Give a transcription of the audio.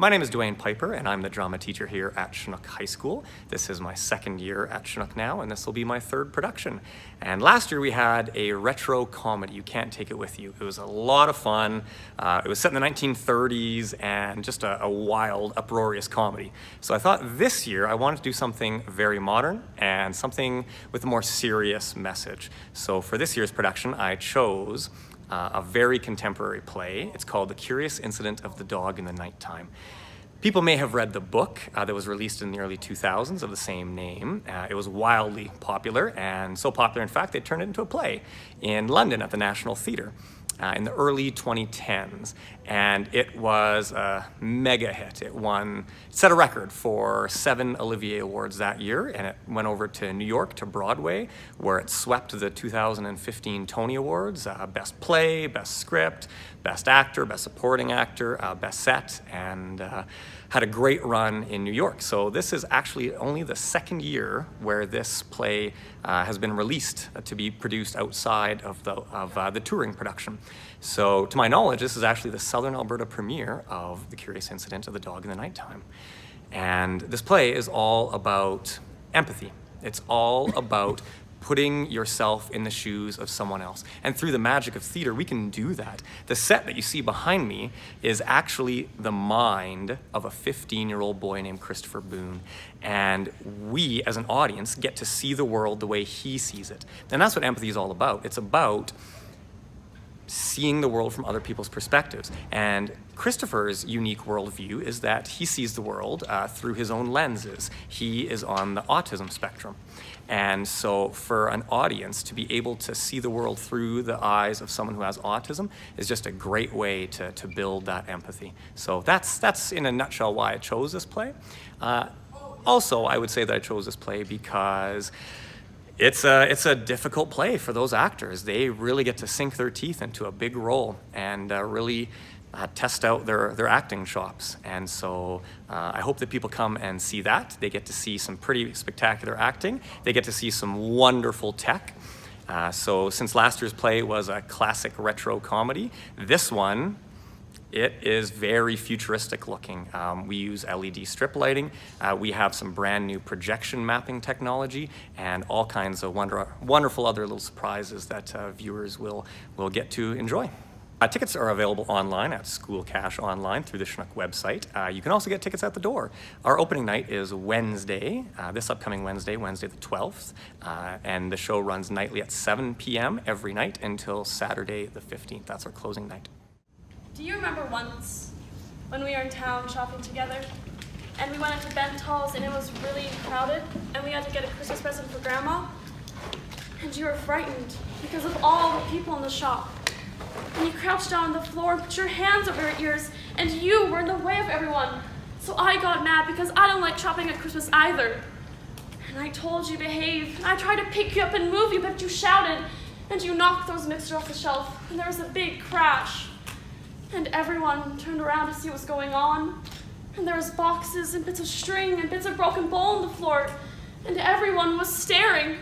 My name is Dwayne Piper, and I'm the drama teacher here at Chinook High School. This is my second year at Chinook now, and this will be my third production. And last year we had a retro comedy, You Can't Take It With You. It was a lot of fun. It was set in the 1930s and just a wild, uproarious comedy. So I thought this year I wanted to do something very modern and something with a more serious message. So for this year's production, I chose a very contemporary play. It's called The Curious Incident of the Dog in the Nighttime. People may have read the book that was released in the early 2000s of the same name. It was wildly popular, and so popular, in fact, they turned it into a play in London at the National Theatre in the early 2010s. And it was a mega hit. It set a record for 7 Olivier Awards that year, and it went over to New York, to Broadway, where it swept the 2015 Tony Awards, Best Play, Best Script, Best Actor, Best Supporting Actor, Best Set, and had a great run in New York. So this is actually only the second year where this play has been released to be produced outside of the touring production. So to my knowledge, this is actually the Southern Alberta premiere of The Curious Incident of the Dog in the Nighttime. And this play is all about empathy. It's all about putting yourself in the shoes of someone else. And through the magic of theater, we can do that. The set that you see behind me is actually the mind of a 15-year-old boy named Christopher Boone. And we, as an audience, get to see the world the way he sees it. And that's what empathy is all about. It's about seeing the world from other people's perspectives. And Christopher's unique worldview is that he sees the world through his own lenses. He is on the autism spectrum. And so for an audience to be able to see the world through the eyes of someone who has autism is just a great way to build that empathy. So that's in a nutshell why I chose this play. Also, I would say that I chose this play because it's a difficult play for those actors. They really get to sink their teeth into a big role and really test out their acting chops. And so I hope that people come and see that. They get to see some pretty spectacular acting. They get to see some wonderful tech. So since last year's play was a classic retro comedy, this one, it is very futuristic looking. We use LED strip lighting. We have some brand new projection mapping technology and all kinds of wonderful other little surprises that viewers will get to enjoy. Tickets are available online at School Cash online through the Chinook website. You can also get tickets at the door. Our opening night is Wednesday, this upcoming Wednesday the 12th, and the show runs nightly at 7 p.m. every night until Saturday the 15th. That's our closing night. Do you remember once when we were in town shopping together and we went into Bental's and it was really crowded and we had to get a Christmas present for Grandma? And you were frightened because of all the people in the shop. And you crouched down on the floor and put your hands over your ears and you were in the way of everyone. So I got mad because I don't like shopping at Christmas either. And I told you behave and I tried to pick you up and move you, but you shouted and you knocked those mixers off the shelf and there was a big crash. And everyone turned around to see what was going on. And there was boxes and bits of string and bits of broken bowl on the floor. And everyone was staring.